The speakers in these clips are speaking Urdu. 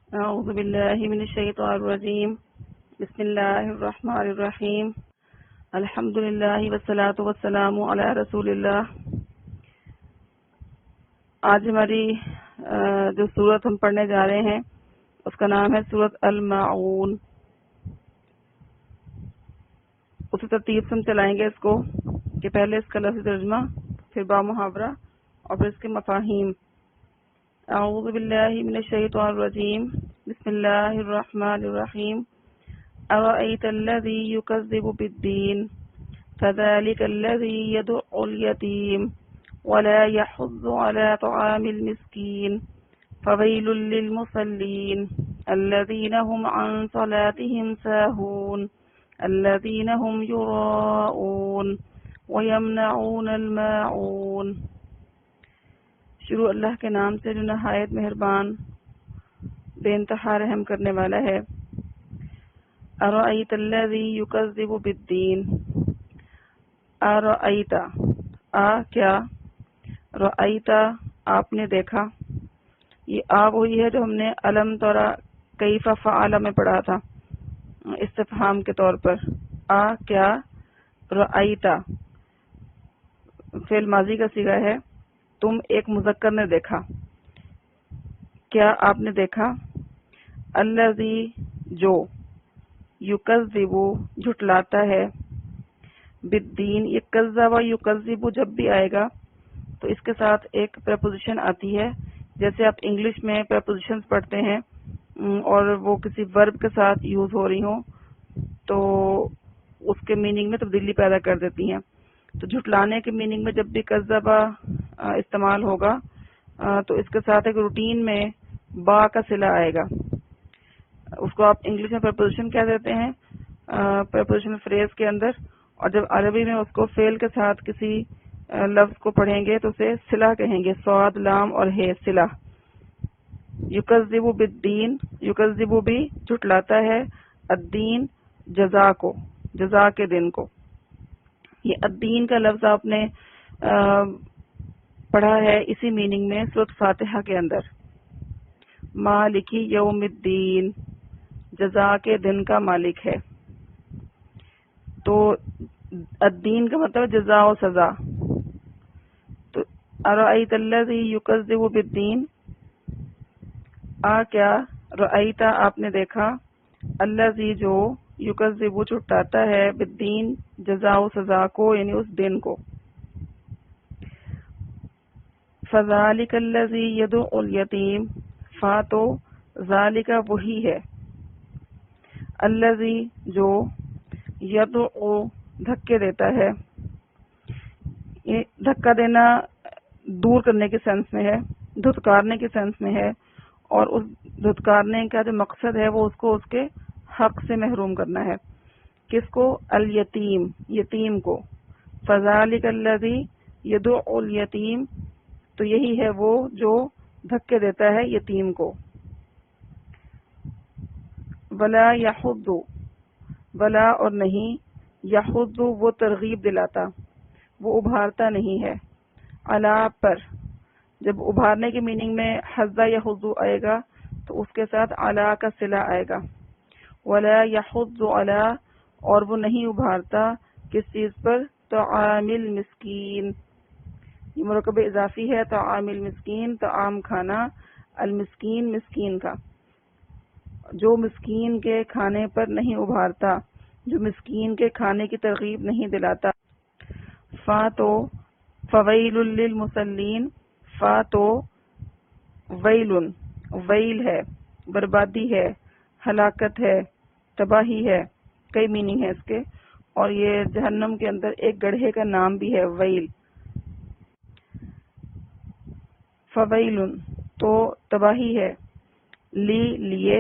أعوذ بالله من الشيطان الرجيم بسم الله الرحمن الرحیم الحمد للہ والصلاة والسلام علی رسول اللہ. آج ہماری جو سورت ہم پڑھنے جا رہے ہیں اس کا نام ہے سورت الماعون. اسی ترتیب سے ہم چلائیں گے اس کو کہ پہلے اس کا لفظی ترجمہ، پھر با محاورہ اور پھر اس کے مفاہیم. اعوذ باللہ من الشیطان الرجیم بسم اللہ الرحمن الرحیم. أرأيت الذي يكذب بالدين فذلك الذي يدع اليتيم ولا يحض على طعام المسكين فويل للمصلين الذين هم عن صلاتهم ساهون الذين هم يراءون ويمنعون الماعون. شروع اللہ کے نام سے جو نہایت مہربان بے انتہا رحم کرنے والا ہے. ارأیت الذی یکذب بالدین. ارأیت کیا، رأیت آپ نے دیکھا. یہ وہی ہے جو ہم نے علم ترى کیف فعل میں پڑھا تھا استفہام کے طور پر. کیا، رأیت فعل ماضی کا صیغہ ہے، تم ایک مذکر نے دیکھا. کیا آپ نے دیکھا. الذی جو، یکذب جھٹلاتا ہے، بالدین. یہ کذب یکذب جب بھی آئے گا تو اس کے ساتھ ایک پریپوزیشن آتی ہے. جیسے آپ انگلش میں پریپوزیشنز پڑھتے ہیں اور وہ کسی ورب کے ساتھ یوز ہو رہی ہوں تو اس کے میننگ میں تبدیلی پیدا کر دیتی ہیں. تو جھٹلانے کے میننگ میں جب بھی کذب استعمال ہوگا تو اس کے ساتھ ایک روٹین میں با کا صلہ آئے گا. اس کو آپ انگلش میں پریپوزیشن کہہ دیتے ہیں پریپوزیشن فریز کے اندر، اور جب عربی میں اس کو فعل کے ساتھ کسی لفظ کو پڑھیں گے تو اسے صلہ کہیں گے، صاد لام اور ہے صلہ. یکذب بالدین، یکذب بھی جھٹلاتا ہے، الدین جزا کو، جزا کے دن کو. یہ الدین کا لفظ آپ نے پڑھا ہے اسی میننگ میں سورۃ فاتحہ کے اندر. مالکی یوم الدین، جزا کے دن کا مالک ہے. تو الدین کا مطلب جزا و سزا. تو ارأیت الذی یکذب بالدین، کیا، رأیت آپ نے دیکھا، الذی جو، یکذب جھٹاتا ہے، بالدین جزا و سزا کو یعنی اس دن کو. فذلک الذی یدع الیتیم، فا تو ذالک وہی ہے، الذی جو، یدعو دھکے دیتا ہے. یہ دھکا دینا دور کرنے کے سینس میں ہے، دھتکارنے کے سینس میں ہے، اور اس دھتکارنے کا جو مقصد ہے وہ اس کو اس کے حق سے محروم کرنا ہے. کس کو؟ الیتیم، یتیم کو. فذلک الذی یدعو الیتیم، تو یہی ہے وہ جو دھکے دیتا ہے یتیم کو. ولا یحض، ولا اور نہیں، یحض وہ ترغیب دلاتا، وہ ابھارتا نہیں ہے، علی پر. جب ابھارنے کے میننگ میں حض یحض آئے گا تو اس کے ساتھ علی کا صلہ آئے گا. ولا یحض علی، اور وہ نہیں ابھارتا کس چیز پر؟ طعام المسکین. یہ مرکب اضافی ہے، طعام المسکین، طعام کھانا، المسکین مسکین کا. جو مسکین کے کھانے پر نہیں ابھارتا، جو مسکین کے کھانے کی ترغیب نہیں دلاتا. فا تو فویل للمصلین، فا تو ویل، ویل ہے، بربادی ہے، ہلاکت ہے، تباہی ہے. کئی میننگ ہے اس کے، اور یہ جہنم کے اندر ایک گڑھے کا نام بھی ہے، ویل. فویل تو تباہی ہے، لیے،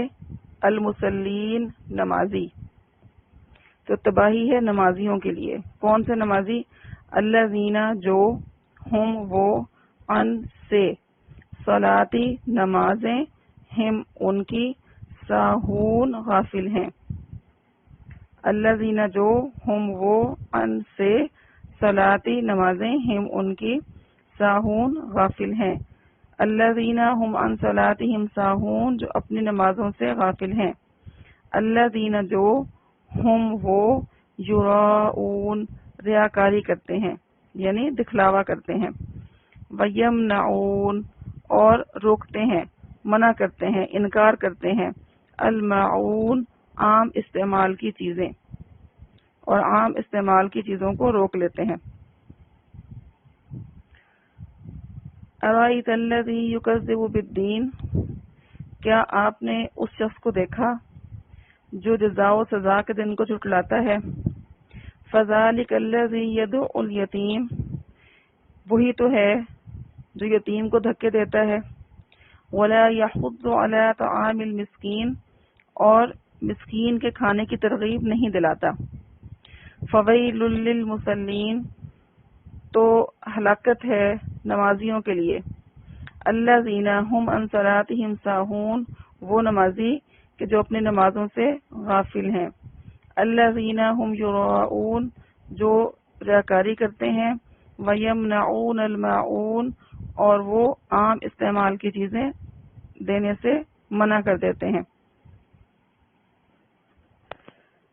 المصلین نمازی. تو تباہی ہے نمازیوں کے لیے. کون سے نمازی؟ الذین جو، ہم وہ، ان سے، صلاتی نمازیں، ہم ان کی، ساہون غافل ہیں. الذین جو، ہم وہ، ان سے، صلاتی نمازیں، ہم ان کی، ساہون غافل ہیں. الذین هم عن صلاتهم ساہون، جو اپنی نمازوں سے غافل ہیں، الذین جو، ہم وہ، یراؤون ریاکاری کرتے ہیں یعنی دکھلاوا کرتے ہیں، ویمنعون اور روکتے ہیں، منع کرتے ہیں، انکار کرتے ہیں، الماعون عام استعمال کی چیزیں، اور عام استعمال کی چیزوں کو روک لیتے ہیں۔ ارائیت الذی یکذب بالدین، کیا آپ نے اس شخص کو دیکھا جو جزا و سزا کے دن کو جھٹلاتا ہے؟ فذلک الذی یدعو الیتیم، وہی تو ہے جو یتیم کو دھکے دیتا ہے، ولا یحض علی طعام المسکین، اور مسکین کے کھانے کی ترغیب نہیں دلاتا، فویل للمصلین، تو ہلاکت ہے نمازیوں کے لیے، الذین هم عن صلاتهم ساہون، وہ نمازی کہ جو اپنی نمازوں سے غافل ہیں، الذین هم یراؤون، جو ریاکاری کرتے ہیں، ویمنعون الماعون، اور وہ عام استعمال کی چیزیں دینے سے منع کر دیتے ہیں۔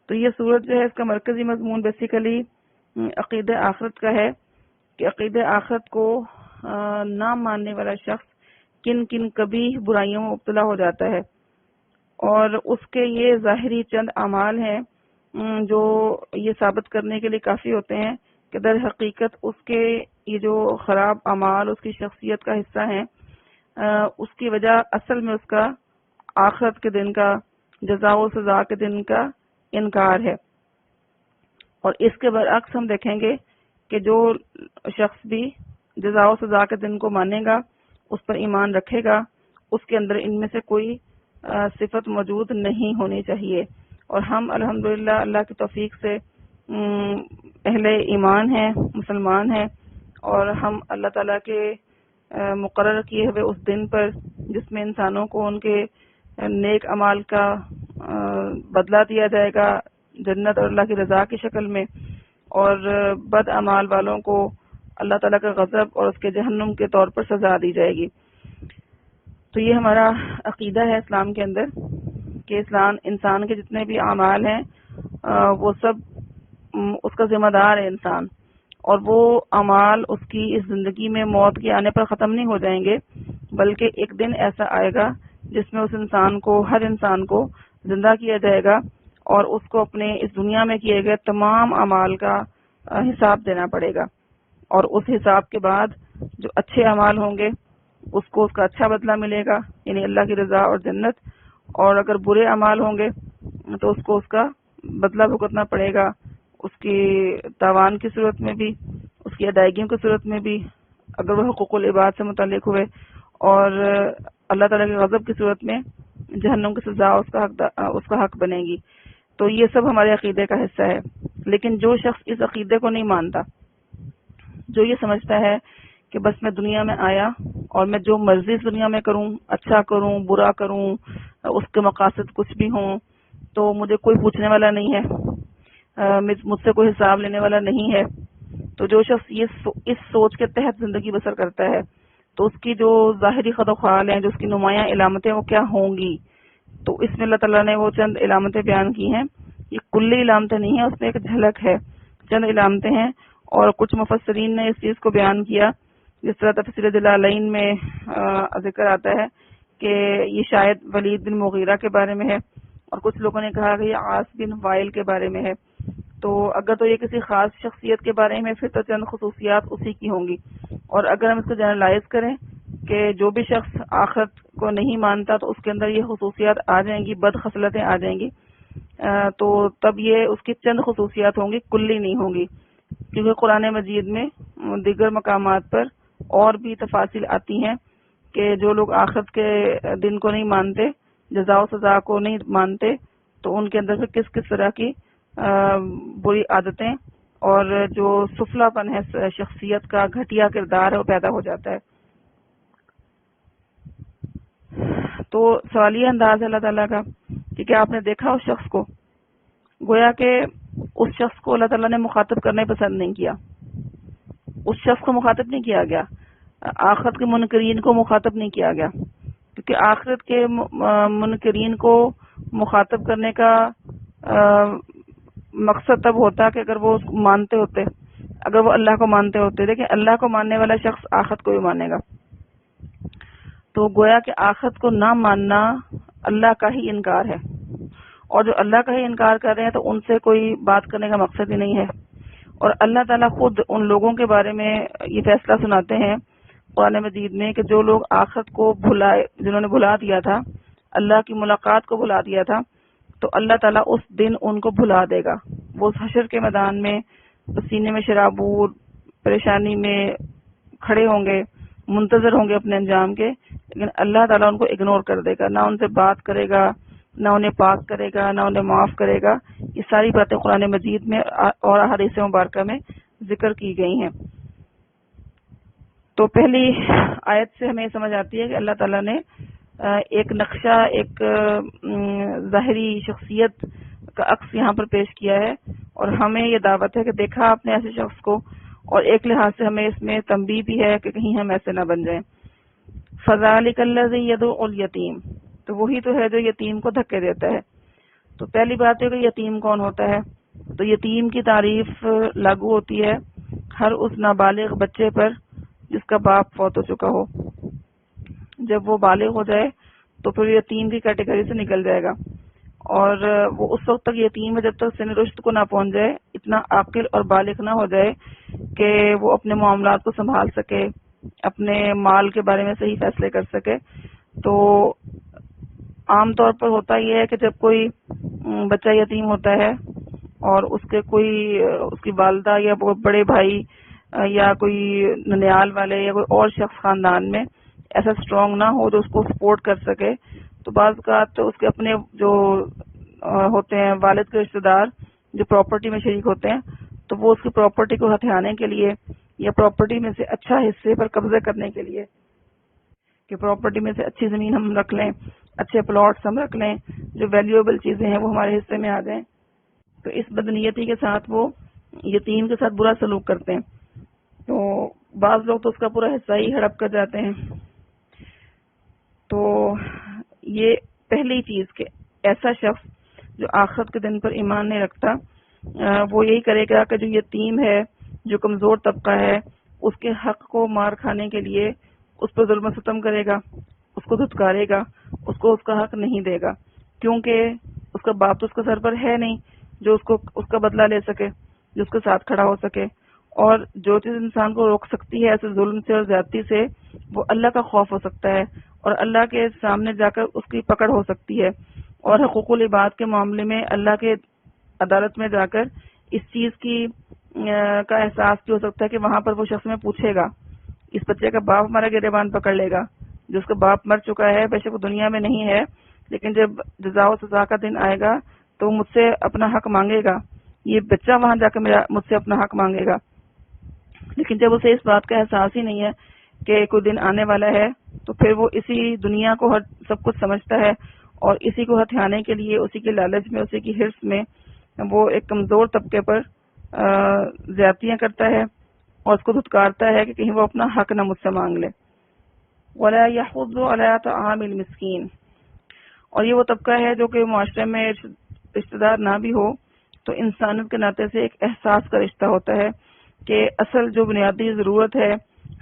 تو یہ صورت جو ہے اس کا مرکزی مضمون بیسیکلی عقید آخرت کا ہے کہ عقید آخرت کو نہ ماننے والا شخص کن کن کبھی برائیوں میں مبتلا ہو جاتا ہے، اور اس کے یہ ظاہری چند اعمال ہیں جو یہ ثابت کرنے کے لیے کافی ہوتے ہیں کہ در حقیقت اس کے یہ جو خراب اعمال اس کی شخصیت کا حصہ ہیں، اس کی وجہ اصل میں اس کا آخرت کے دن کا، جزا و سزا کے دن کا انکار ہے۔ اور اس کے برعکس ہم دیکھیں گے کہ جو شخص بھی جزا و سزا کے دن کو مانے گا، اس پر ایمان رکھے گا، اس کے اندر ان میں سے کوئی صفت موجود نہیں ہونی چاہیے۔ اور ہم الحمدللہ اللہ کی توفیق سے اہل ایمان ہیں، مسلمان ہیں، اور ہم اللہ تعالیٰ کے مقرر کیے ہوئے اس دن پر جس میں انسانوں کو ان کے نیک اعمال کا بدلہ دیا جائے گا جنت اور اللہ کی رضا کی شکل میں، اور بد اعمال والوں کو اللہ تعالیٰ کا غضب اور اس کے جہنم کے طور پر سزا دی جائے گی۔ تو یہ ہمارا عقیدہ ہے اسلام کے اندر کہ اسلام انسان کے جتنے بھی اعمال ہیں وہ سب اس کا ذمہ دار ہے انسان، اور وہ اعمال اس کی اس زندگی میں موت کے آنے پر ختم نہیں ہو جائیں گے، بلکہ ایک دن ایسا آئے گا جس میں اس انسان کو، ہر انسان کو زندہ کیا جائے گا اور اس کو اپنے اس دنیا میں کیے گئے تمام اعمال کا حساب دینا پڑے گا، اور اس حساب کے بعد جو اچھے اعمال ہوں گے اس کو اس کا اچھا بدلہ ملے گا یعنی اللہ کی رضا اور جنت، اور اگر برے اعمال ہوں گے تو اس کو اس کا بدلہ بھگتنا پڑے گا، اس کی تاوان کی صورت میں بھی، اس کی ادائیگیوں کی صورت میں بھی اگر وہ حقوق العباد سے متعلق ہوئے، اور اللہ تعالیٰ کے غضب کی صورت میں جہنم کی سزا اس کا حق بنے گی۔ تو یہ سب ہمارے عقیدے کا حصہ ہے، لیکن جو شخص اس عقیدے کو نہیں مانتا، جو یہ سمجھتا ہے کہ بس میں دنیا میں آیا اور میں جو مرضی اس دنیا میں کروں، اچھا کروں، برا کروں، اس کے مقاصد کچھ بھی ہوں، تو مجھے کوئی پوچھنے والا نہیں ہے، مجھ سے کوئی حساب لینے والا نہیں ہے، تو جو شخص اس سوچ کے تحت زندگی بسر کرتا ہے تو اس کی جو ظاہری خد و خال ہیں، جو اس کی نمایاں علامتیں وہ کیا ہوں گی؟ تو اس میں اللہ تعالیٰ نے وہ چند علامتیں بیان کی ہیں، یہ کلی علامتیں نہیں ہیں، اس میں ایک جھلک ہے، چند علامتیں ہیں، اور کچھ مفسرین نے اس چیز کو بیان کیا جس طرح تفسیر جلالین میں ذکر آتا ہے کہ یہ شاید ولید بن مغیرہ کے بارے میں ہے، اور کچھ لوگوں نے کہا کہ یہ عاص بن وائل کے بارے میں ہے۔ تو اگر تو یہ کسی خاص شخصیت کے بارے میں پھر تو چند خصوصیات اسی کی ہوں گی، اور اگر ہم اس کو جنرلائز کریں کہ جو بھی شخص آخرت کو نہیں مانتا تو اس کے اندر یہ خصوصیات آ جائیں گی، بد خصلتیں آ جائیں گی، تو تب یہ اس کی چند خصوصیات ہوں گی، کلی نہیں ہوں گی، کیونکہ قرآن مجید میں دیگر مقامات پر اور بھی تفاصیل آتی ہیں کہ جو لوگ آخرت کے دن کو نہیں مانتے، جزا و سزا کو نہیں مانتے، تو ان کے اندر پھر کس کس طرح کی بری عادتیں اور جو سفلا پن ہے شخصیت کا، گھٹیا کردار ہے، وہ پیدا ہو جاتا ہے۔ تو سوالیہ انداز ہے اللہ تعالیٰ کا کہ کیا آپ نے دیکھا اس شخص کو؟ گویا کہ اس شخص کو اللہ تعالیٰ نے مخاطب کرنا پسند نہیں کیا، اس شخص کو مخاطب نہیں کیا گیا۔ آخرت کے منکرین کو مخاطب نہیں کیا گیا، کیونکہ آخرت کے منکرین کو مخاطب کرنے کا مقصد تب ہوتا کہ اگر وہ اس کو مانتے ہوتے، اگر وہ اللہ کو مانتے ہوتے. لیکن اللہ کو ماننے والا شخص آخرت کو بھی مانے گا، تو گویا کہ آخرت کو نہ ماننا اللہ کا ہی انکار ہے، اور جو اللہ کا ہی انکار کر رہے ہیں تو ان سے کوئی بات کرنے کا مقصد ہی نہیں ہے. اور اللہ تعالیٰ خود ان لوگوں کے بارے میں یہ فیصلہ سناتے ہیں قرآن مجید میں کہ جو لوگ آخرت کو بھلائے، جنہوں نے بھلا دیا تھا، اللہ کی ملاقات کو بھلا دیا تھا، تو اللہ تعالیٰ اس دن ان کو بھلا دے گا. وہ حشر کے میدان میں پسینے میں شرابور پریشانی میں کھڑے ہوں گے، منتظر ہوں گے اپنے انجام کے، لیکن اللہ تعالیٰ ان کو اگنور کر دے گا، نہ ان سے بات کرے گا، نہ انہیں پاک کرے گا، نہ انہیں معاف کرے گا. یہ ساری باتیں قرآن مجید میں اور احادیث مبارکہ میں ذکر کی گئی ہیں. تو پہلی آیت سے ہمیں سمجھ آتی ہے کہ اللہ تعالیٰ نے ایک نقشہ، ایک ظاہری شخصیت کا عکس یہاں پر پیش کیا ہے، اور ہمیں یہ دعوت ہے کہ دیکھا آپ نے ایسے شخص کو، اور ایک لحاظ سے ہمیں اس میں تنبیہ بھی ہے کہ کہیں ہم ایسے نہ بن جائیں. فَذَلِكَ الَّذِي يَدُعُّ الْيَتِيمَ، تو وہی تو ہے جو یتیم کو دھکے دیتا ہے. تو پہلی بات ہے کہ یتیم کون ہوتا ہے. تو یتیم کی تعریف لاگو ہوتی ہے ہر اس نابالغ بچے پر جس کا باپ فوت ہو چکا ہو. جب وہ بالغ ہو جائے تو پھر یتیم کی کیٹیگری سے نکل جائے گا، اور وہ اس وقت تک یتیم ہے جب تک سن رشد کو نہ پہنچ جائے، اتنا عاقل اور بالغ نہ ہو جائے کہ وہ اپنے معاملات کو سنبھال سکے، اپنے مال کے بارے میں صحیح فیصلے کر سکے. تو عام طور پر ہوتا یہ ہے کہ جب کوئی بچہ یتیم ہوتا ہے اور اس کے کوئی اس کی والدہ یا بڑے بھائی یا کوئی ننیال والے یا کوئی اور شخص خاندان میں ایسا اسٹرانگ نہ ہو جو اس کو سپورٹ کر سکے، تو بعض اوقات اس کے اپنے جو ہوتے ہیں والد کے رشتہ دار جو پراپرٹی میں شریک ہوتے ہیں، تو وہ اس کی پراپرٹی کو ہتھیانے کے لیے یا پراپرٹی میں سے اچھا حصے پر قبضہ کرنے کے لیے کہ پراپرٹی میں سے اچھی زمین ہم رکھ لیں، اچھے پلاٹس ہم رکھ لیں، جو ویلیویبل چیزیں ہیں وہ ہمارے حصے میں آ جائیں، تو اس بدنیتی کے ساتھ وہ یتیم کے ساتھ برا سلوک کرتے ہیں. تو بعض لوگ تو اس کا پورا حصہ ہی ہڑپ کر جاتے ہیں. تو یہ پہلی چیز کہ ایسا شخص جو آخرت کے دن پر ایمان نہیں رکھتا، وہ یہی کرے گا کہ جو یتیم ہے، جو کمزور طبقہ ہے، اس کے حق کو مار کھانے کے لیے اس پر ظلم و ستم کرے گا، اس کو دھتکارے گا، اس کو اس کا حق نہیں دے گا، کیونکہ اس کا باپ تو اس کے سر پر ہے نہیں جو اس کا بدلہ لے سکے، جو اس کے ساتھ کھڑا ہو سکے. اور جو چیز انسان کو روک سکتی ہے ایسے ظلم سے اور زیادتی سے، وہ اللہ کا خوف ہو سکتا ہے، اور اللہ کے سامنے جا کر اس کی پکڑ ہو سکتی ہے، اور حقوق العباد کے معاملے میں اللہ کے عدالت میں جا کر اس چیز کی کا احساس بھی ہو سکتا ہے کہ وہاں پر وہ شخص میں پوچھے گا، اس بچے کا باپ ہمارا گریبان پکڑ لے گا، جو اس کا باپ مر چکا ہے، بے شک وہ دنیا میں نہیں ہے، لیکن جب جزا و سزا کا دن آئے گا تو مجھ سے اپنا حق مانگے گا. یہ بچہ وہاں جا کے مجھ سے اپنا حق مانگے گا. لیکن جب اسے اس بات کا احساس ہی نہیں ہے کہ کوئی دن آنے والا ہے، تو پھر وہ اسی دنیا کو سب کچھ سمجھتا ہے، اور اسی کو ہتھیانے کے لیے، اسی کے لالچ میں، اسی کی حرص میں وہ ایک کمزور طبقے پر زیادتیاں کرتا ہے اور اس کو دھتکارتا ہے کہ کہیں وہ اپنا حق نہ مجھ سے مانگ لے. وَلَا يَحُضُّ عَلَىٰ طَعَامِ الْمِسْكِينِ، اور یہ وہ طبقہ ہے جو کہ معاشرے میں رشتہ دار نہ بھی ہو تو انسانیت کے ناطے سے ایک احساس کا رشتہ ہوتا ہے کہ اصل جو بنیادی ضرورت ہے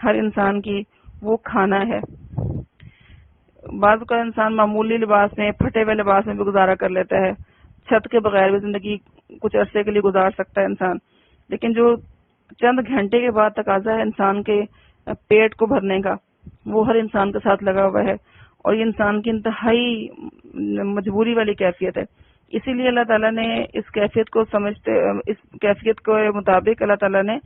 ہر انسان کی وہ کھانا ہے. بعض کا انسان معمولی لباس میں، پھٹے ہوئے لباس میں بھی گزارا کر لیتا ہے، چھت کے بغیر بھی زندگی کچھ عرصے کے لیے گزار سکتا ہے انسان، لیکن جو چند گھنٹے کے بعد تقاضا ہے انسان کے پیٹ کو بھرنے کا، وہ ہر انسان کے ساتھ لگا ہوا ہے، اور یہ انسان کی انتہائی مجبوری والی کیفیت ہے. اسی لیے اللہ تعالیٰ نے اس کیفیت کو سمجھتے، اس کیفیت کے مطابق اللہ تعالیٰ نے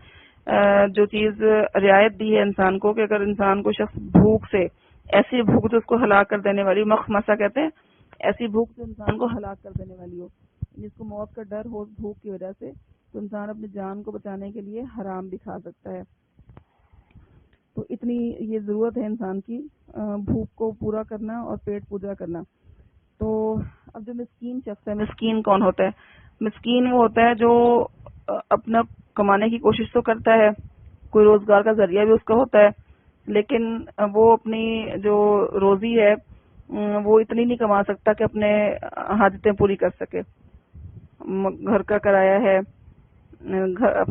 جو چیز رعایت دی ہے انسان کو کہ اگر انسان کو شخص بھوک سے، ایسی بھوک جو اس کو ہلاک کر دینے والی، مخمصہ کہتے ہیں، ایسی بھوک جو انسان کو ہلاک کر دینے والی ہو، جس کو موت کا ڈر ہو بھوک کی وجہ سے، تو انسان اپنی جان کو بچانے کے لیے حرام بھی کھا سکتا ہے. تو اتنی یہ ضرورت ہے انسان کی بھوک کو پورا کرنا اور پیٹ پوجا کرنا. تو اب جو مسکین شخص ہے، مسکین کون ہوتا ہے؟ مسکین وہ ہوتا ہے جو اپنا کمانے کی کوشش تو کرتا ہے، کوئی روزگار کا ذریعہ بھی اس کا ہوتا ہے، لیکن وہ اپنی جو روزی ہے وہ اتنی نہیں کما سکتا کہ اپنے حاجتیں پوری کر سکے. گھر کا کرایہ ہے،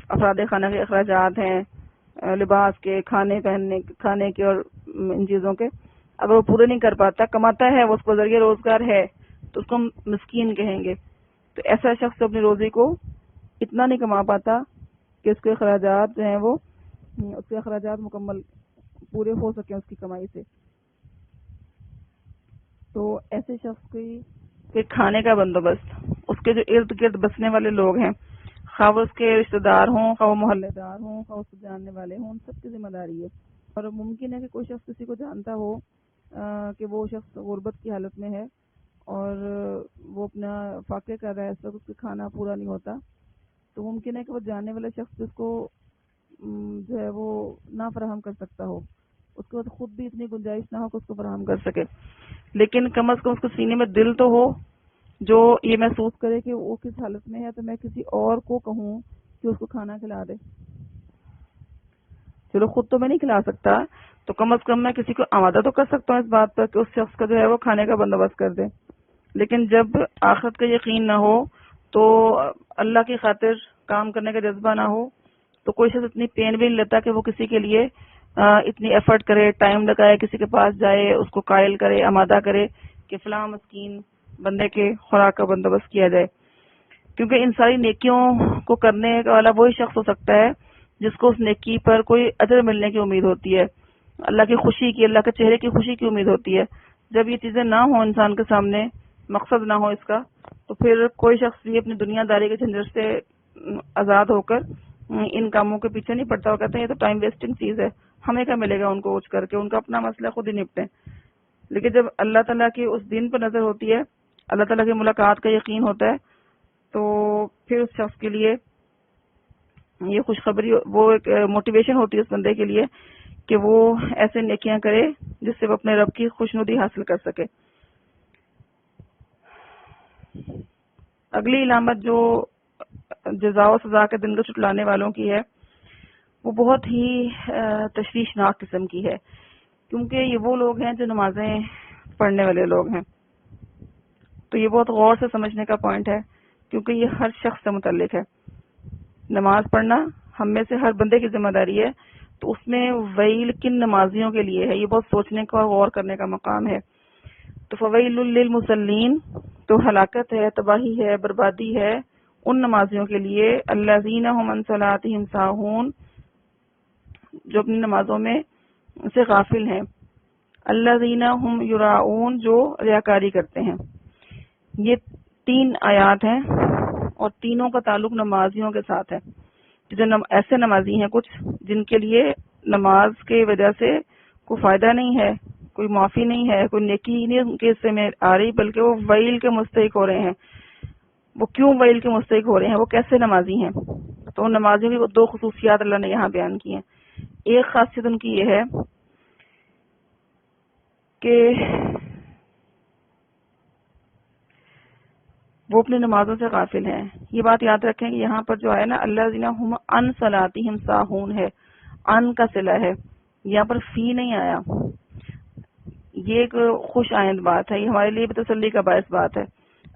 افراد خانہ کے اخراجات ہیں، لباس کے، کھانے کے اور ان چیزوں کے، اگر وہ پورے نہیں کر پاتا، کماتا ہے، وہ اس کو ذریعہ روزگار ہے، تو اس کو ہم مسکین کہیں گے. تو ایسا شخص اپنی روزی کو اتنا نہیں کما پاتا کہ اس کے اخراجات جو ہیں وہ اس کے اخراجات مکمل پورے ہو سکیں اس کی کمائی سے. تو ایسے شخص کے کھانے کا بندوبست، اس کے جو ارد گرد بسنے والے لوگ ہیں، خواہ وہ اس کے رشتہ دار ہوں، خواہ وہ محلے دار ہوں، خواہ اس کو جاننے والے ہوں، ان سب کی ذمہ داری ہے. اور ممکن ہے کہ کوئی شخص کسی کو جانتا ہو کہ وہ شخص غربت کی حالت میں ہے اور وہ اپنا فاقے کر رہا ہے، اس وقت اس کا کھانا پورا نہیں ہوتا، تو ممکن ہے کہ وہ جاننے والا شخص جس کو جو ہے وہ نہ فراہم کر سکتا ہو، اس کے بعد خود بھی اتنی گنجائش نہ ہو کہ اس کو فراہم کر سکے. لیکن کم از کم اس کو سینے میں دل تو ہو جو یہ محسوس کرے کہ وہ کس حالت میں ہے، تو میں کسی اور کو کہوں کہ اس کو کھانا کھلا دے. چلو خود تو میں نہیں کھلا سکتا، تو کم از کم میں کسی کو آمادہ تو کر سکتا ہوں اس بات پر کہ اس شخص کا جو ہے وہ کھانے کا بندوبست کر دے. لیکن جب آخرت کا یقین نہ ہو، تو اللہ کی خاطر کام کرنے کا جذبہ نہ ہو، تو کوئی شخص اتنی پین بھی نہیں لیتا کہ وہ کسی کے لیے اتنی ایفرٹ کرے، ٹائم لگائے، کسی کے پاس جائے، اس کو قائل کرے، آمادہ کرے کہ فلاں مسکین بندے کے خوراک کا بندوبست کیا جائے. کیونکہ ان ساری نیکیوں کو کرنے والا وہی شخص ہو سکتا ہے جس کو اس نیکی پر کوئی اجر ملنے کی امید ہوتی ہے، اللہ کی خوشی کی، اللہ کے چہرے کی خوشی کی امید ہوتی ہے. جب یہ چیزیں نہ ہوں انسان کے سامنے، مقصد نہ ہو اس کا، تو پھر کوئی شخص بھی اپنی دنیا داری کے جھنجٹ سے آزاد ہو کر ان کاموں کے پیچھے نہیں پڑتا. وہ کہتے ہیں یہ تو ٹائم ویسٹنگ چیز ہے، ہمیں کیا ملے گا ان کو اوچ کر کے، ان کا اپنا مسئلہ خود ہی نپٹیں. لیکن جب اللہ تعالیٰ کی اس دن پر نظر ہوتی ہے، اللہ تعالیٰ کی ملاقات کا یقین ہوتا ہے، تو پھر اس شخص کے لیے یہ خوشخبری، وہ ایک موٹیویشن ہوتی ہے اس بندے کے لیے کہ وہ ایسے نیکیاں کرے جس سے وہ اپنے رب کی خوشنودی حاصل کر سکے. اگلی علامت جو جزا و سزا کے دن کو چٹلانے والوں کی ہے، وہ بہت ہی تشویشناک قسم کی ہے، کیونکہ یہ وہ لوگ ہیں جو نمازیں پڑھنے والے لوگ ہیں. تو یہ بہت غور سے سمجھنے کا پوائنٹ ہے، کیونکہ یہ ہر شخص سے متعلق ہے. نماز پڑھنا ہم میں سے ہر بندے کی ذمہ داری ہے. تو اس میں ویل کن نمازیوں کے لیے ہے، یہ بہت سوچنے کا اور غور کرنے کا مقام ہے. تو فویل للمصلین، تو ہلاکت ہے، تباہی ہے، بربادی ہے ان نمازیوں کے لیے، الذین هم عن صلاتهم ساہون، جو اپنی نمازوں میں سے غافل ہیں، الذین هم یراؤون، جو ریاکاری کرتے ہیں. یہ 3 آیات ہیں اور تینوں کا تعلق نمازیوں کے ساتھ ہے. جو ایسے نمازی ہیں کچھ جن کے لیے نماز کی وجہ سے کوئی فائدہ نہیں ہے، کوئی معافی نہیں ہے، کوئی نیکی نہیں ان کے حصے میں آ رہی، بلکہ وہ ویل کے مستحق ہو رہے ہیں. وہ کیوں ویل کے مستحق ہو رہے ہیں، وہ کیسے نمازی ہیں؟ تو ان نمازیوں کی 2 خصوصیات اللہ نے یہاں بیان کی ہیں. ایک خاصیت ان کی یہ ہے کہ وہ اپنی نمازوں سے غافل ہیں. یہ بات یاد رکھیں کہ یہاں پر جو ہے نا الذین هم عن صلاتهم ساہون ہے، ان کا صلہ ہے، یہاں پر فی نہیں آیا. یہ ایک خوش آئند بات ہے، یہ ہمارے لیے بھی تسلی کا باعث بات ہے.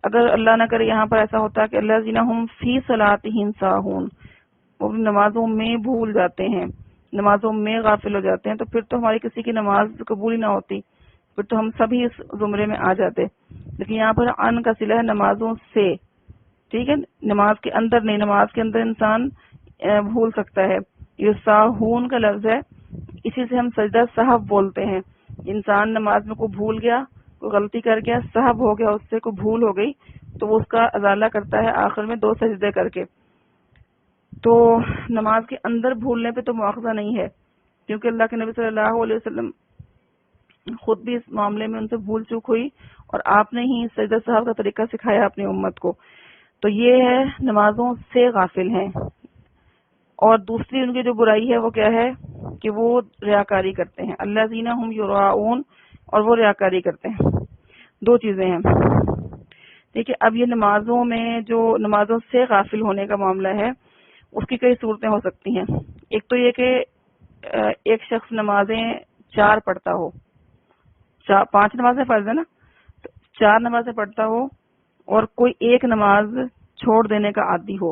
اگر اللہ نہ کرے یہاں پر ایسا ہوتا کہ الذین هم فی صلاتهم ساہون، وہ نمازوں میں بھول جاتے ہیں، نمازوں میں غافل ہو جاتے ہیں، تو پھر تو ہماری کسی کی نماز قبول ہی نہ ہوتی، پھر تو ہم سبھی اس زمرے میں آ جاتے. لیکن یہاں پر ان کا صلہ ہے نمازوں سے، ٹھیک ہے، نماز کے اندر نہیں، نماز کے اندر انسان بھول سکتا ہے. یہ ساہون کا لفظ ہے، اسی سے ہم سجدہ سہو بولتے ہیں. انسان نماز میں کوئی بھول گیا، کوئی غلطی کر گیا، سہو ہو گیا، اس سے کوئی بھول ہو گئی، تو وہ اس کا ازالہ کرتا ہے آخر میں 2 سجدے کر کے. تو نماز کے اندر بھولنے پہ تو مواخذہ نہیں ہے، کیونکہ اللہ کے نبی صلی اللہ علیہ وسلم خود بھی اس معاملے میں ان سے بھول چوک ہوئی اور آپ نے ہی سجدہ صاحب کا طریقہ سکھایا اپنی امت کو. تو یہ ہے نمازوں سے غافل ہیں. اور دوسری ان کی جو برائی ہے وہ کیا ہے کہ وہ ریاکاری کرتے ہیں، الذین هم یراؤون، اور وہ ریاکاری کرتے ہیں. 2 چیزیں ہیں. دیکھیے اب یہ نمازوں میں جو نمازوں سے غافل ہونے کا معاملہ ہے اس کی کئی صورتیں ہو سکتی ہیں. ایک تو یہ کہ ایک شخص نمازیں 4 پڑھتا ہو، 5 نمازیں فرض ہے نا، تو 4 نمازیں پڑھتا ہو اور کوئی ایک نماز چھوڑ دینے کا عادی ہو،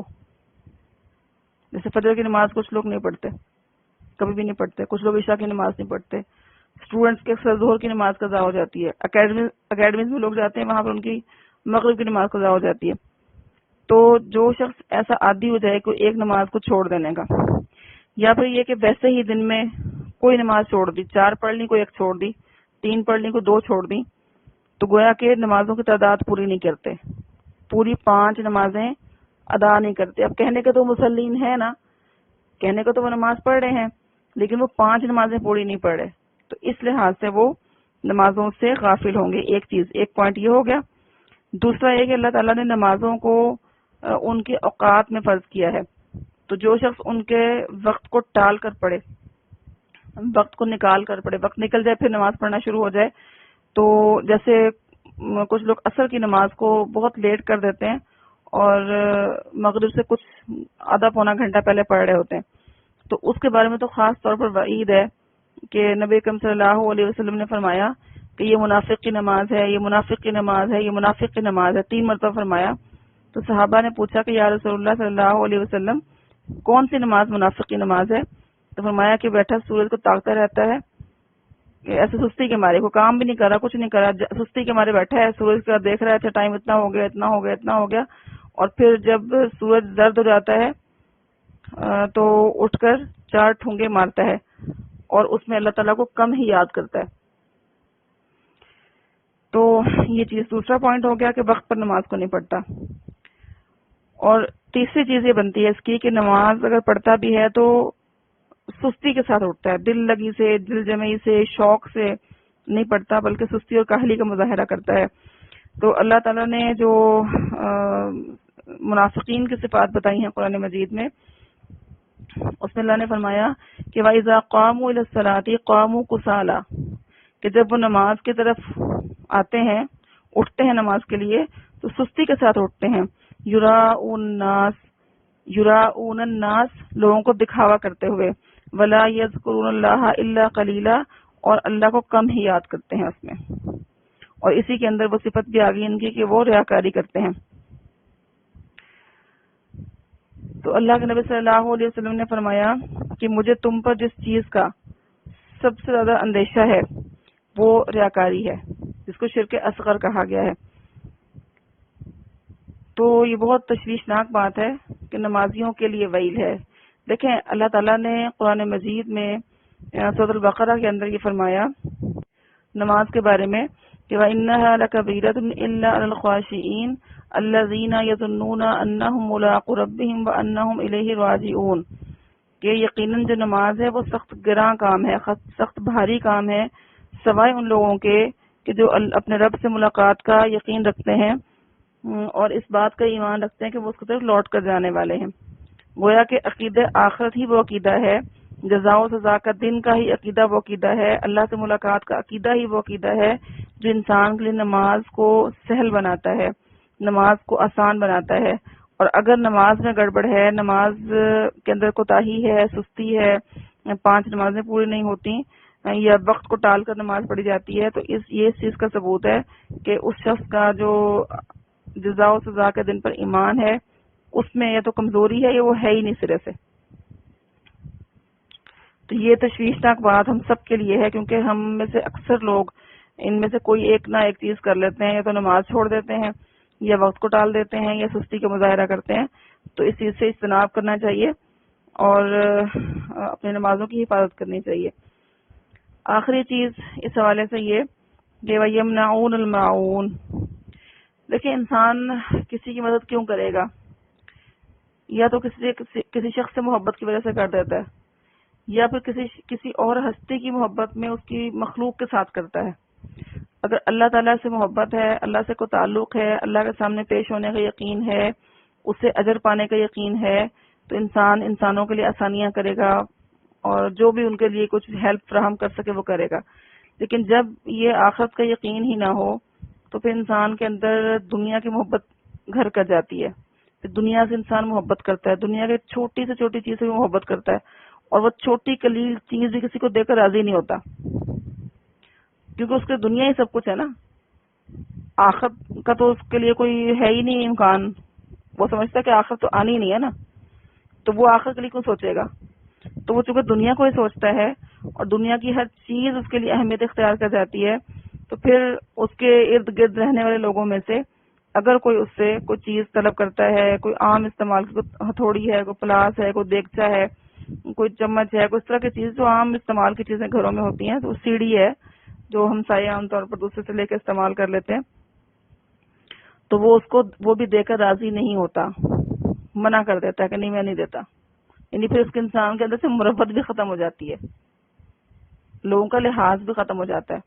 جیسے فجر کی نماز کچھ لوگ نہیں پڑھتے، کبھی بھی نہیں پڑھتے، کچھ لوگ عشاء کی نماز نہیں پڑھتے، اسٹوڈنٹس کے اکثر ظہر کی نماز قضا ہو جاتی ہے، اکیڈمیز میں لوگ جاتے ہیں وہاں پر ان کی مغرب کی نماز قضا ہو جاتی ہے. تو جو شخص ایسا عادی ہو جائے کوئی ایک نماز کو چھوڑ دینے کا، یا پھر یہ کہ ویسے ہی دن میں کوئی نماز چھوڑ دی، 4 پڑھ لی کوئی ایک چھوڑ دی، 3 پڑھ لی کوئی 2 چھوڑ دی، تو گویا کہ نمازوں کی تعداد پوری نہیں کرتے، پوری 5 نمازیں ادا نہیں کرتے. اب کہنے کے تو مسلین ہے نا، کہنے کو تو وہ نماز پڑھ رہے ہیں لیکن وہ 5 نمازیں پوری نہیں پڑھ رہے، تو اس لحاظ سے وہ نمازوں سے غافل ہوں گے. ایک پوائنٹ یہ ہو گیا. دوسرا یہ کہ اللہ تعالیٰ نے نمازوں کو ان کے اوقات میں فرض کیا ہے، تو جو شخص ان کے وقت کو ٹال کر پڑھے، وقت کو نکال کر پڑھے، وقت نکل جائے پھر نماز پڑھنا شروع ہو جائے، تو جیسے کچھ لوگ عصر کی نماز کو بہت لیٹ کر دیتے ہیں اور مغرب سے کچھ آدھا پونا گھنٹہ پہلے پڑھ رہے ہوتے ہیں، تو اس کے بارے میں تو خاص طور پر وعید ہے کہ نبی اکرم صلی اللہ علیہ وسلم نے فرمایا کہ یہ منافق کی نماز ہے، یہ منافق کی نماز ہے، یہ منافق کی نماز ہے، 3 مرتبہ فرمایا. تو صحابہ نے پوچھا کہ یا رسول اللہ صلی اللہ علیہ وسلم کون سی نماز منافق کی نماز ہے؟ تو فرمایا کہ بیٹھا سورج کو تاکتا رہتا ہے، ایسے سستی کے مارے، کوئی کام بھی نہیں کر رہا، کچھ نہیں کر رہا، سستی کے مارے بیٹھا ہے، سورج کا دیکھ رہا ہے اچھا ٹائم اتنا ہو گیا اتنا ہو گیا اتنا ہو گیا، اور پھر جب سورج زرد ہو جاتا ہے تو اٹھ کر 4 ٹھونگے مارتا ہے اور اس میں اللہ تعالیٰ کو کم ہی یاد کرتا ہے. تو یہ چیز دوسرا پوائنٹ ہو گیا کہ وقت پر نماز کو نہیں پڑھتا. اور تیسری چیز یہ بنتی ہے اس کی کہ نماز اگر پڑھتا بھی ہے تو سستی کے ساتھ اٹھتا ہے، دل لگی سے، دل جمعی سے، شوق سے نہیں پڑھتا بلکہ سستی اور کاہلی کا مظاہرہ کرتا ہے. تو اللہ تعالیٰ نے جو منافقین کی صفات بتائی ہیں قرآن مجید میں، اس میں اللہ نے فرمایا کہ وَإِذَا قَامُوا إِلَى الصَّلَاةِ قَامُوا كُسَالَىٰ، کہ جب وہ نماز کی طرف آتے ہیں، اٹھتے ہیں نماز کے لیے تو سستی کے ساتھ اٹھتے ہیں. یراؤن الناس، لوگوں کو دکھاوا کرتے ہوئے، ولا یذکرون اللہ الا قلیلا، اور اللہ کو کم ہی یاد کرتے ہیں اس میں. اور اسی کے اندر وہ صفت بھی آ گئی ان کی کہ وہ ریاکاری کرتے ہیں. تو اللہ کے نبی صلی اللہ علیہ وسلم نے فرمایا کہ مجھے تم پر جس چیز کا سب سے زیادہ اندیشہ ہے وہ ریاکاری ہے، جس کو شرک اصغر کہا گیا ہے. تو یہ بہت تشویشناک بات ہے کہ نمازیوں کے لیے ویل ہے. دیکھیں اللہ تعالیٰ نے قرآن مجید میں سورۃ البقرہ کے اندر یہ فرمایا نماز کے بارے میں کہ وَإِنَّهَا لَكَبِيرَةٌ إِلَّا عَلَى الْخَاشِعِينَ الَّذِينَ يَظُنُّونَ أَنَّهُمْ مُلَاقُو رَبِّهِمْ وَأَنَّهُمْ إِلَيْهِ رَاجِعُونَ، کہ یقیناً جو نماز ہے وہ سخت گراں کام ہے، سخت بھاری کام ہے، سوائے ان لوگوں کے کہ جو اپنے رب سے ملاقات کا یقین رکھتے ہیں اور اس بات کا ایمان رکھتے ہیں کہ وہ اس کی طرف لوٹ کر جانے والے ہیں. گویا کہ عقیدہ آخرت ہی وہ عقیدہ ہے، جزا و سزا کا دن کا ہی عقیدہ وہ عقیدہ ہے، اللہ سے ملاقات کا عقیدہ ہی وہ عقیدہ ہے جو انسان کے لیے نماز کو سہل بناتا ہے، نماز کو آسان بناتا ہے. اور اگر نماز میں گڑبڑ ہے، نماز کے اندر کوتاہی ہے، سستی ہے، 5 نمازیں پوری نہیں ہوتی یا وقت کو ٹال کر نماز پڑھی جاتی ہے، تو یہ اس چیز کا ثبوت ہے کہ اس شخص کا جو جزا و سزا کے دن پر ایمان ہے اس میں یا تو کمزوری ہے یا وہ ہے ہی نہیں سرے سے. تو یہ تشویشناک بات ہم سب کے لیے ہے، کیونکہ ہم میں سے اکثر لوگ ان میں سے کوئی ایک نہ ایک چیز کر لیتے ہیں، یا تو نماز چھوڑ دیتے ہیں یا وقت کو ٹال دیتے ہیں یا سستی کا مظاہرہ کرتے ہیں. تو اس چیز سے اجتناب کرنا چاہیے اور اپنی نمازوں کی حفاظت کرنی چاہیے. آخری چیز اس حوالے سے یہ کہ وَيَمْنَعُونَ الْمَاعُونَ، دیکھیں انسان کسی کی مدد کیوں کرے گا؟ یا تو کسی شخص سے محبت کی وجہ سے کر دیتا ہے، یا پھر کسی اور ہستی کی محبت میں اس کی مخلوق کے ساتھ کرتا ہے. اگر اللہ تعالیٰ سے محبت ہے، اللہ سے کوئی تعلق ہے، اللہ کے سامنے پیش ہونے کا یقین ہے، اسے اجر پانے کا یقین ہے، تو انسان انسانوں کے لیے آسانیاں کرے گا اور جو بھی ان کے لیے کچھ ہیلپ فراہم کر سکے وہ کرے گا. لیکن جب یہ آخرت کا یقین ہی نہ ہو تو پھر انسان کے اندر دنیا کی محبت گھر کر جاتی ہے. پھر دنیا سے انسان محبت کرتا ہے، دنیا کے چھوٹی سے چھوٹی چیز سے بھی محبت کرتا ہے، اور وہ چھوٹی قلیل چیز بھی کسی کو دے کر راضی نہیں ہوتا. کیونکہ اس کے دنیا ہی سب کچھ ہے نا، آخرت کا تو اس کے لیے کوئی ہے ہی نہیں امکان. وہ سمجھتا ہے کہ آخرت تو آنی ہی نہیں ہے نا، تو وہ آخرت کے لیے کیوں سوچے گا؟ تو وہ چونکہ دنیا کو ہی سوچتا ہے اور دنیا کی ہر چیز اس کے لیے اہمیت اختیار کر جاتی ہے، تو پھر اس کے ارد گرد رہنے والے لوگوں میں سے اگر کوئی اس سے کوئی چیز طلب کرتا ہے، کوئی عام استعمال کی، کوئی ہتھوڑی ہے، کوئی پلاس ہے، کوئی دیگچا ہے، کوئی چمچ ہے، کوئی اس طرح کی چیز جو عام استعمال کی چیزیں گھروں میں ہوتی ہیں، تو سیڑھی ہے جو ہم سایہ عام طور پر دوسرے سے لے کے استعمال کر لیتے ہیں، تو وہ اس کو وہ بھی دے کر راضی نہیں ہوتا، منع کر دیتا ہے کہ نہیں میں نہیں دیتا. یعنی پھر اس کے انسان کے اندر سے مربت بھی ختم ہو جاتی ہے، لوگوں کا لحاظ بھی ختم ہو جاتا ہے،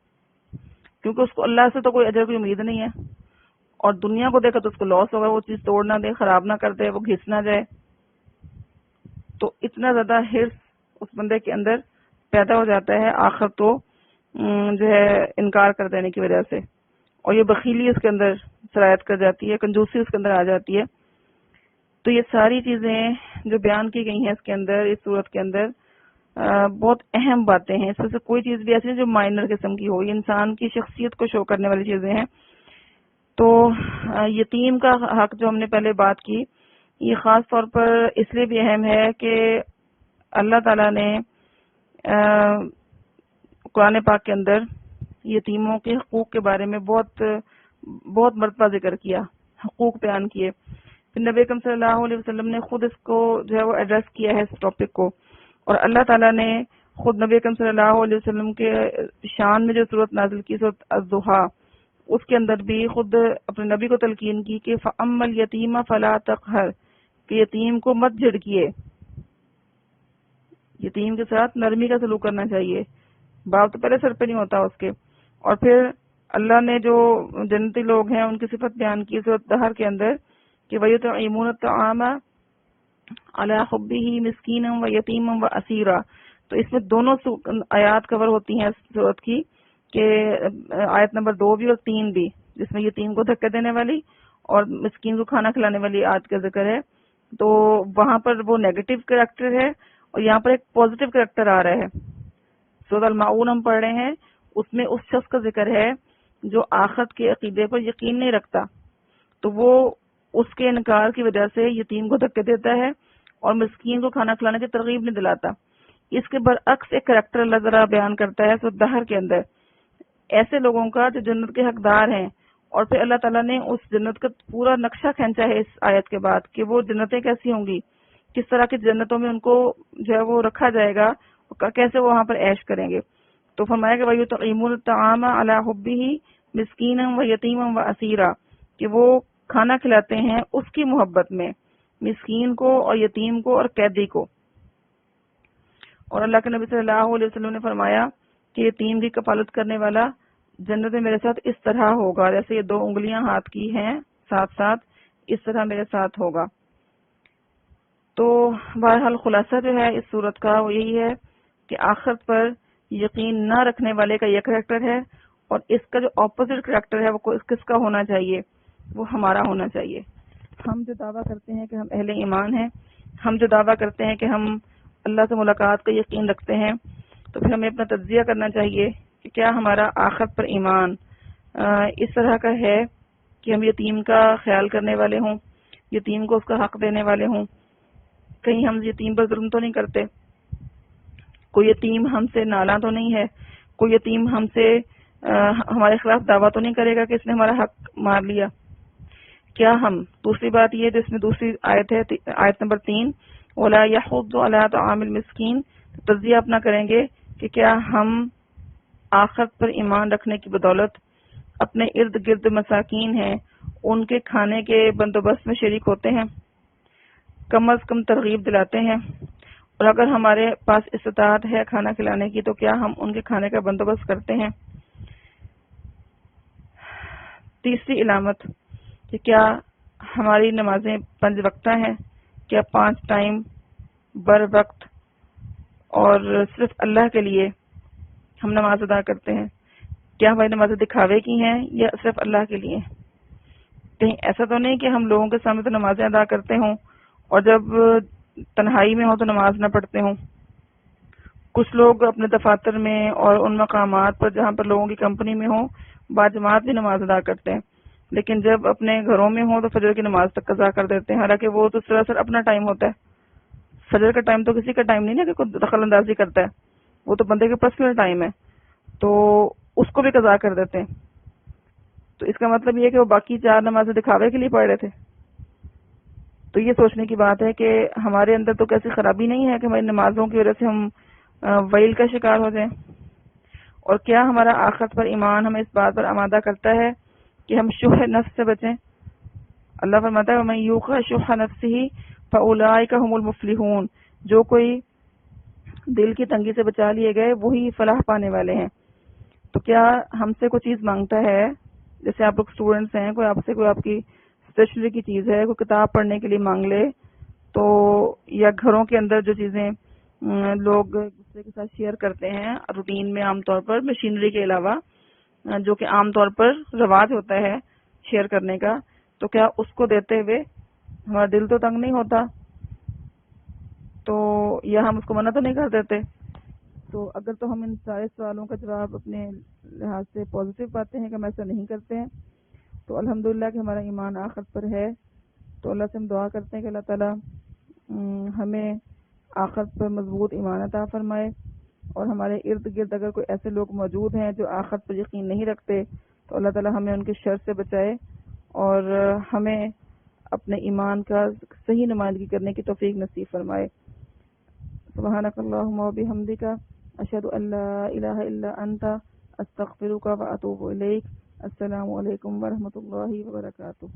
کیونکہ اس کو اللہ سے تو کوئی اجر کی امید نہیں ہے، اور دنیا کو دیکھا تو اس کو لاس ہوگا، وہ چیز توڑ نہ دے، خراب نہ کر دے، وہ گھس نہ جائے. تو اتنا زیادہ حرص اس بندے کے اندر پیدا ہو جاتا ہے آخر تو جو ہے انکار کر دینے کی وجہ سے، اور یہ بخیلی اس کے اندر سرایت کر جاتی ہے، کنجوسی اس کے اندر آ جاتی ہے. تو یہ ساری چیزیں جو بیان کی گئی ہیں اس کے اندر، اس صورت کے اندر بہت اہم باتیں ہیں. اس میں سے کوئی چیز بھی ایسی ہے جو مائنر قسم کی ہو، یہ انسان کی شخصیت کو شو کرنے والی چیزیں ہیں. تو یتیم کا حق جو ہم نے پہلے بات کی، یہ خاص طور پر اس لیے بھی اہم ہے کہ اللہ تعالیٰ نے قرآن پاک کے اندر یتیموں کے حقوق کے بارے میں بہت مرتبہ ذکر کیا، حقوق بیان کیے. پھر نبی اکرم صلی اللہ علیہ وسلم نے خود اس کو جو ہے وہ ایڈریس کیا ہے اس ٹاپک کو، اور اللہ تعالیٰ نے خود نبی اکرم صلی اللہ علیہ وسلم کے شان میں جو صورت نازل کی، صورت الضحیٰ، اس کے اندر بھی خود اپنے نبی کو تلقین کی کہ فَأَمَّا الْيَتِيمَ فَلَا تَقْهَرْ، کہ یتیم کو مت جھڑکیے، یتیم کے ساتھ نرمی کا سلوک کرنا چاہیے، باپ تو پہلے سر پہ نہیں ہوتا اس کے. اور پھر اللہ نے جو جنتی لوگ ہیں ان کی صفت بیان کی سورۃ دہر کے اندر کہ وَيُطْعِمُونَ الطَّعَامَ عَلَىٰ حُبِّهِ مِسْكِينًا وَيَتِيمًا وَأَسِيرًا. تو اس میں دونوں آیات کور ہوتی ہیں سورت کی، کہ آیت نمبر 2 بھی اور 3 بھی، جس میں یتیم کو دھکے دینے والی اور مسکین کو کھانا کھلانے والی آیت کا ذکر ہے. تو وہاں پر وہ نیگیٹو کریکٹر ہے اور یہاں پر ایک پازیٹیو کریکٹر آ رہا ہے. سورۃ الماعون ہم پڑھ رہے ہیں، اس میں اس شخص کا ذکر ہے جو آخرت کے عقیدے پر یقین نہیں رکھتا، تو وہ اس کے انکار کی وجہ سے یتیم کو دھکے دیتا ہے اور مسکین کو کھانا کھلانے کی ترغیب نہیں دلاتا. اس کے برعکس ایک کریکٹر اللہ ذرا بیان کرتا ہے سورۃ دہر کے اندر، ایسے لوگوں کا جو جنت کے حقدار ہیں. اور پھر اللہ تعالیٰ نے اس جنت کا پورا نقشہ کھینچا ہے اس آیت کے بعد کہ وہ جنتیں کیسی ہوں گی، کس طرح کی جنتوں میں ان کو جو ہے وہ رکھا جائے گا، کیسے وہ وہاں پر عیش کریں گے. تو فرمایا کہ وَيُطْعِمُونَ الطَّعَامَ عَلَىٰ حُبِّهِ مِسْكِينًا وَيَتِيمًا وَأَسِيرًا، کہ وہ کھانا کھلاتے ہیں اس کی محبت میں، مسکین کو اور یتیم کو اور قیدی کو. اور اللہ کے نبی صلی اللہ علیہ وسلم نے فرمایا کہ یتیم کی کفالت کرنے والا جنت میں میرے ساتھ اس طرح ہوگا، جیسے یہ 2 انگلیاں ہاتھ کی ہیں ساتھ ساتھ، اس طرح میرے ساتھ ہوگا. تو بہرحال خلاصہ جو ہے اس صورت کا وہ یہی ہے کہ آخرت پر یقین نہ رکھنے والے کا یہ کریکٹر ہے، اور اس کا جو اپوزٹ کریکٹر ہے وہ کس کا ہونا چاہیے، وہ ہمارا ہونا چاہیے. ہم جو دعویٰ کرتے ہیں کہ ہم اہل ایمان ہیں، ہم جو دعویٰ کرتے ہیں کہ ہم اللہ سے ملاقات کا یقین رکھتے ہیں، تو پھر ہمیں اپنا تجزیہ کرنا چاہیے کہ کیا ہمارا آخرت پر ایمان اس طرح کا ہے کہ ہم یتیم کا خیال کرنے والے ہوں، یتیم کو اس کا حق دینے والے ہوں. کہیں ہم یتیم پر ظلم تو نہیں کرتے، کوئی یتیم ہم سے نالاں تو نہیں ہے، کوئی یتیم ہم سے ہمارے خلاف دعویٰ تو نہیں کرے گا کہ اس نے ہمارا حق مار لیا. کیا ہم دوسری بات یہ جس میں دوسری آیت ہے، آیت نمبر 3 وَلَا يَحُضُّ عَلَىٰ طَعَامِ الْمِسْكِينِ، تجزیہ اپنا کریں گے کہ کیا ہم آخرت پر ایمان رکھنے کی بدولت اپنے ارد گرد مساکین ہیں ان کے کھانے کے بندوبست میں شریک ہوتے ہیں، کم از کم ترغیب دلاتے ہیں، اور اگر ہمارے پاس استطاعت ہے کھانا کھلانے کی تو کیا ہم ان کے کھانے کا بندوبست کرتے ہیں. تیسری علامت کہ کیا ہماری نمازیں 5 وقتہ ہیں، کیا 5 ٹائم بر وقت اور صرف اللہ کے لیے ہم نماز ادا کرتے ہیں. کیا ہماری نمازیں دکھاوے کی ہیں یا صرف اللہ کے لیے؟ کہیں ایسا تو نہیں کہ ہم لوگوں کے سامنے تو نمازیں ادا کرتے ہوں اور جب تنہائی میں ہو تو نماز نہ پڑھتے ہوں. کچھ لوگ اپنے دفاتر میں اور ان مقامات پر جہاں پر لوگوں کی کمپنی میں ہوں باجماعت بھی نماز ادا کرتے ہیں، لیکن جب اپنے گھروں میں ہوں تو فجر کی نماز تک قضا کر دیتے ہیں، حالانکہ وہ تو سراسر اپنا ٹائم ہوتا ہے. فجر کا ٹائم تو کسی کا ٹائم نہیں نا کہ کوئی دخل اندازی کرتا ہے، وہ تو بندے کے پرسنل ٹائم ہے، تو اس کو بھی قضا کر دیتے ہیں. تو اس کا مطلب یہ ہے کہ وہ باقی 4 نمازیں دکھاوے کے لیے پڑھ رہے تھے. تو یہ سوچنے کی بات ہے کہ ہمارے اندر تو کیسی خرابی نہیں ہے کہ ہماری نمازوں کی وجہ سے ہم ویل کا شکار ہو جائیں، اور کیا ہمارا آخرت پر ایمان ہمیں اس بات پر آمادہ کرتا ہے کہ ہم شح نفس سے بچیں. اللہ فرماتا ہے وَمَن یوق شح نفسہ فاولئک هم المفلحون، جو کوئی دل کی تنگی سے بچا لیے گئے وہی فلاح پانے والے ہیں. تو کیا ہم سے کوئی چیز مانگتا ہے، جیسے آپ لوگ اسٹوڈنٹس ہیں، کوئی آپ سے کوئی آپ کی اسٹیشنری کی چیز ہے، کوئی کتاب پڑھنے کے لیے مانگ لے، تو یا گھروں کے اندر جو چیزیں لوگ ایک دوسرے کے ساتھ شیئر کرتے ہیں روٹین میں، عام طور پر مشینری کے علاوہ جو کہ عام طور پر رواج ہوتا ہے شیئر کرنے کا، تو کیا اس کو دیتے ہوئے ہمارا دل تو تنگ نہیں ہوتا؟ تو یا ہم اس کو منع تو نہیں کر دیتے؟ تو اگر تو ہم ان سارے سوالوں کا جواب اپنے لحاظ سے پازیٹیو پاتے ہیں کہ ہم ایسا نہیں کرتے ہیں، تو الحمدللہ کہ ہمارا ایمان آخرت پر ہے. تو اللہ سے ہم دعا کرتے ہیں کہ اللہ تعالیٰ ہمیں آخرت پر مضبوط ایمان عطا فرمائے، اور ہمارے ارد گرد اگر کوئی ایسے لوگ موجود ہیں جو آخرت پر یقین نہیں رکھتے تو اللہ تعالیٰ ہمیں ان کے شر سے بچائے، اور ہمیں اپنے ایمان کا صحیح نمائندگی کرنے کی توفیق نصیب فرمائے. سبحانک اللہم و بحمدک، اشہد ان لا الہ الا انت، استغفرک و اتوب الیک. السلام علیکم ورحمۃ اللہ وبرکاتہ.